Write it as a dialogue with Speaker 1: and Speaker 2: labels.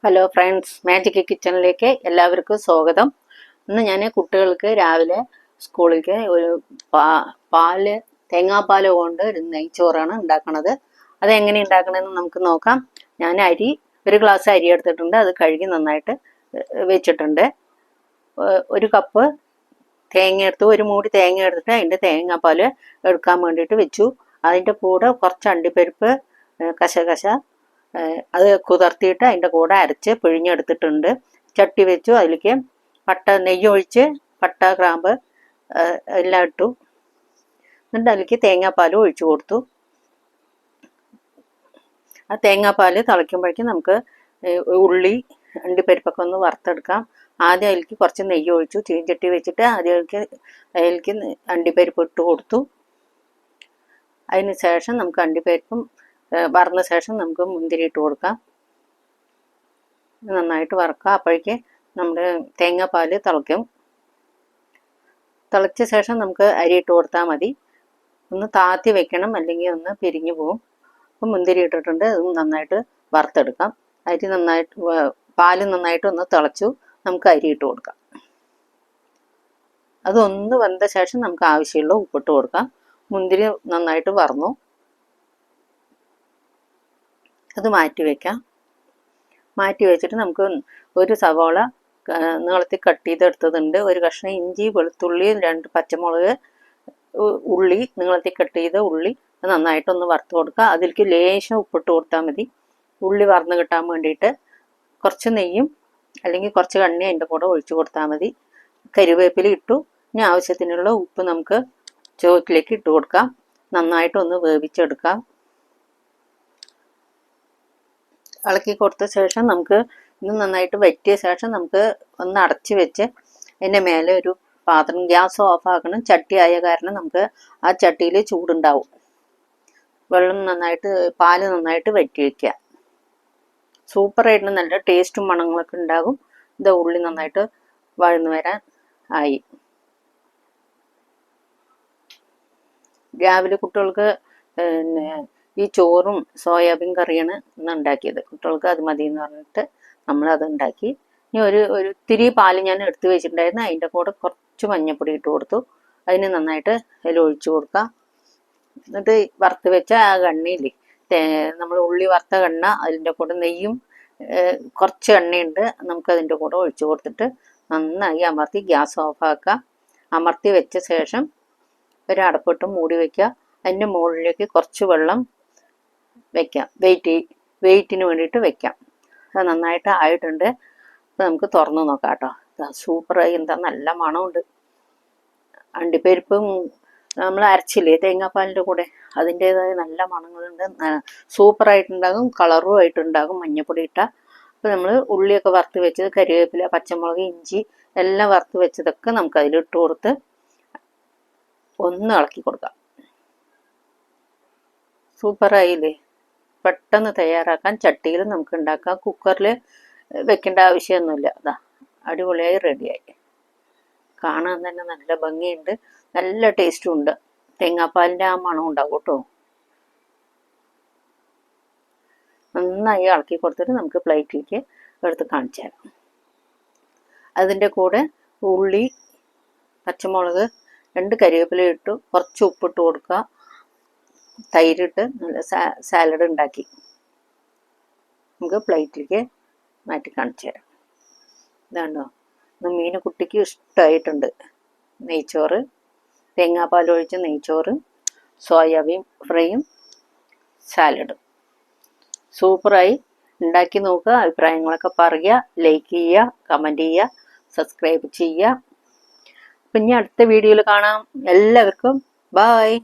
Speaker 1: Hello friends, magic കിച്ചണിലേക്ക് എല്ലാവർക്കും സ്വാഗതം. ഇന്ന് ഞാൻ കുട്ടികൾക്ക് രാവിലെ സ്കൂളിലേക്ക് ഒരു പാല് തേങ്ങാപ്പാൽ കൊണ്ട് ഒരു നെയ്ച്ചോറാണ് ഉണ്ടാക്കുന്നത്. അതെങ്ങനെ ഉണ്ടാക്കണമെന്ന് നമുക്ക് നോക്കാം. ഞാൻ ഒരു ഗ്ലാസ് അരി എടുത്തിട്ടുണ്ട്. അത് കഴുകി നന്നായിട്ട് വെച്ചിട്ടുണ്ട്. ഒരു കപ്പ് തേങ്ങ എടുത്ത്, ഒരു മൂടി തേങ്ങ എടുത്തിട്ട് അതിൻ്റെ തേങ്ങാപ്പാൽ എടുക്കാൻ വേണ്ടിയിട്ട് വെച്ചു. അതിൻ്റെ കൂടെ കുറച്ച് അണ്ടിപ്പരിപ്പ്, കശകശ അത് കുതിർത്തിയിട്ട് അതിൻ്റെ കൂടെ അരച്ച് പിഴിഞ്ഞെടുത്തിട്ടുണ്ട്. ചട്ടി വെച്ചു. അതിലേക്ക് നെയ്യ് ഒഴിച്ച് പട്ട, ഗ്രാമ്പ് എല്ലാം ഇട്ടു. എന്നിട്ട് അതിലേക്ക് തേങ്ങാപ്പാൽ ഒഴിച്ചു കൊടുത്തു. ആ തേങ്ങാപ്പാൽ തിളയ്ക്കുമ്പോഴേക്കും നമുക്ക് ഉള്ളി, അണ്ടിപ്പരിപ്പൊക്കെ ഒന്ന് വറുത്തെടുക്കാം. ആദ്യം അതിലേക്ക് കുറച്ച് നെയ്യ് ഒഴിച്ചു. ചീഞ്ചട്ടി വെച്ചിട്ട് അതിലേക്ക് അണ്ടിപ്പരിപ്പ് ഇട്ട് കൊടുത്തു. അതിന് ശേഷം നമുക്ക് അണ്ടിപ്പരിപ്പും വറന്ന ശേഷം നമുക്ക് മുന്തിരി ഇട്ട് കൊടുക്കാം. നന്നായിട്ട് വറക്കാം. അപ്പോഴേക്ക് നമ്മുടെ തേങ്ങാപ്പാൽ തിളയ്ക്കും. തിളച്ച ശേഷം നമുക്ക് അരി ഇട്ട് കൊടുത്താൽ മതി. ഒന്ന് താത്തി വെക്കണം, അല്ലെങ്കിൽ ഒന്ന് പിരിഞ്ഞു പോകും. അപ്പം മുന്തിരി ഇട്ടിട്ടുണ്ട്. അതും നന്നായിട്ട് വറുത്തെടുക്കാം. പാല് നന്നായിട്ട് ഒന്ന് തിളച്ചു. നമുക്ക് അരി ഇട്ട് കൊടുക്കാം. അതൊന്ന് വെന്ത ശേഷം നമുക്ക് ആവശ്യമുള്ള ഉപ്പിട്ട് കൊടുക്കാം. മുന്തിരി നന്നായിട്ട് വറന്നു. അത് മാറ്റി വെക്കാം. മാറ്റി വെച്ചിട്ട് നമുക്ക് ഒരു സവാള നീളത്തിൽ കട്ട് ചെയ്തെടുത്തതുണ്ട്. ഒരു കഷ്ണം ഇഞ്ചി, വെളുത്തുള്ളി, 2 പച്ചമുളക്, ഉള്ളി നീളത്തിൽ കട്ട് ചെയ്ത ഉള്ളി നന്നായിട്ടൊന്ന് വറുത്ത് കൊടുക്കുക. അതിലേക്ക് ലേശം ഉപ്പിട്ട് കൊടുത്താൽ മതി, ഉള്ളി വറന്ന് കിട്ടാൻ വേണ്ടിയിട്ട്. കുറച്ച് നെയ്യും അല്ലെങ്കിൽ കുറച്ച് എണ്ണയും അതിൻ്റെ കൂടെ ഒഴിച്ചു കൊടുത്താൽ മതി. കരിവേപ്പില ഇട്ടു. ഇനി ആവശ്യത്തിനുള്ള ഉപ്പ് നമുക്ക് ചോറ്റിലേക്ക് ഇട്ട് കൊടുക്കാം. നന്നായിട്ടൊന്ന് വേവിച്ചെടുക്കാം. ഇളക്കി കൊടുത്ത ശേഷം നമുക്ക് ഇത് നന്നായിട്ട് വറ്റിയ ശേഷം നമുക്ക് ഒന്ന് അടച്ച് വെച്ച് അതിൻ്റെ മേലെ ഒരു പാത്രം, ഗ്യാസ് ഓഫ് ആക്കണം. ചട്ടി ആയ കാരണം നമുക്ക് ആ ചട്ടിയിൽ ചൂടുണ്ടാവും. പാല് നന്നായിട്ട് വറ്റി വയ്ക്കുക. സൂപ്പറായിട്ട് നല്ല ടേസ്റ്റും മണങ്ങളൊക്കെ ഉണ്ടാകും. ഇത് ഉള്ളി നന്നായിട്ട് വഴന്നു വരാൻ ആയി. രാവിലെ കുട്ടികൾക്ക് ഈ ചോറും സോയാബീൻ കറിയാണ് ഇന്ന് ഉണ്ടാക്കിയത്. കുട്ടികൾക്ക് അത് മതി എന്ന് പറഞ്ഞിട്ട് നമ്മളത് ഉണ്ടാക്കി. ഇനി ഒരു ഇത്തിരി പാല് ഞാൻ എടുത്തു വെച്ചിട്ടുണ്ടായിരുന്നു. അതിൻ്റെ കൂടെ കുറച്ച് മഞ്ഞൾപ്പൊടി ഇട്ട് കൊടുത്തു. അതിന് നന്നായിട്ട് അതിൽ ഒഴിച്ചു കൊടുക്കാം. എന്നിട്ട് വറുത്ത് വെച്ച ആ എണ്ണയില്ലേ, നമ്മൾ ഉള്ളി വറുത്ത എണ്ണ, അതിൻ്റെ കൂടെ നെയ്യും കുറച്ച് എണ്ണയുണ്ട്, നമുക്കതിൻ്റെ കൂടെ ഒഴിച്ചു കൊടുത്തിട്ട് നന്നായി അമർത്തി ഗ്യാസ് ഓഫാക്കുക. അമർത്തി വെച്ച ശേഷം ഒരു അടപ്പിട്ട് മൂടി വയ്ക്കുക. അതിൻ്റെ മുകളിലേക്ക് കുറച്ച് വെള്ളം വെക്കാം. വെയിറ്റിന് വേണ്ടിയിട്ട് വെക്കാം. അത് നന്നായിട്ട് ആയിട്ടുണ്ട്. അപ്പോൾ നമുക്ക് തുറന്ന് നോക്കാം കേട്ടോ. സൂപ്പറായി, എന്താ നല്ല മണമുണ്ട്. അണ്ടിപ്പരിപ്പും നമ്മൾ അരച്ചില്ലേ തേങ്ങാപ്പാലിൻ്റെ കൂടെ, അതിൻ്റേതായ നല്ല മണങ്ങളുണ്ട്. സൂപ്പറായിട്ടുണ്ടാകും, കളറും ആയിട്ടുണ്ടാകും മഞ്ഞപ്പൊടി ഇട്ടാൽ. അപ്പോൾ നമ്മൾ ഉള്ളിയൊക്കെ വറുത്ത് വെച്ചത്, കരിവേപ്പില, പച്ചമുളക്, ഇഞ്ചി എല്ലാം വറുത്ത് വെച്ചതൊക്കെ നമുക്ക് അതിലിട്ട് കൊടുത്ത് ഒന്ന് ഇളക്കി കൊടുക്കാം. സൂപ്പറായില്ലേ? പെട്ടെന്ന് തയ്യാറാക്കാൻ ചട്ടിയിൽ നമുക്ക് ഉണ്ടാക്കാം. കുക്കറിൽ വെക്കേണ്ട ആവശ്യമൊന്നുമില്ല. അതാ അടിപൊളിയായി റെഡിയായി. കാണാൻ തന്നെ നല്ല ഭംഗിയുണ്ട്, നല്ല ടേസ്റ്റും ഉണ്ട്. തേങ്ങാപ്പാലിൻ്റെ ആ മണം ഉണ്ടാവും കേട്ടോ. നന്നായി ഇളക്കി കൊടുത്തിട്ട് നമുക്ക് പ്ലേറ്റിലേക്ക് എടുത്ത് കാണിച്ചു തരാം. അതിൻ്റെ കൂടെ ഉള്ളി, പച്ചമുളക്, 2 കരിവേപ്പില ഇട്ടു, കുറച്ച് ഉപ്പിട്ട് കൊടുക്കുക. തൈരിട്ട് നല്ല സാലഡ് ഉണ്ടാക്കി നമുക്ക് പ്ലേറ്റിലേക്ക് മാറ്റി കാണിച്ചു തരാം. ഇതാണ്ടോ, മീൻ കുട്ടിക്ക് ഇഷ്ടമായിട്ടുണ്ട്. നെയ്ച്ചോറ്, തേങ്ങാപ്പാൽ ഒഴിച്ച് നെയ്ച്ചോറ്, സോയാബീൻ ഫ്രൈയും സാലഡും സൂപ്പറായി. ഉണ്ടാക്കി നോക്കുക. അഭിപ്രായങ്ങളൊക്കെ പറയുക, ലൈക്ക് ചെയ്യുക, കമൻറ്റ് ചെയ്യുക, സബ്സ്ക്രൈബ് ചെയ്യുക. അപ്പം ഇനി അടുത്ത വീഡിയോയിൽ കാണാം. എല്ലാവർക്കും ബായ്.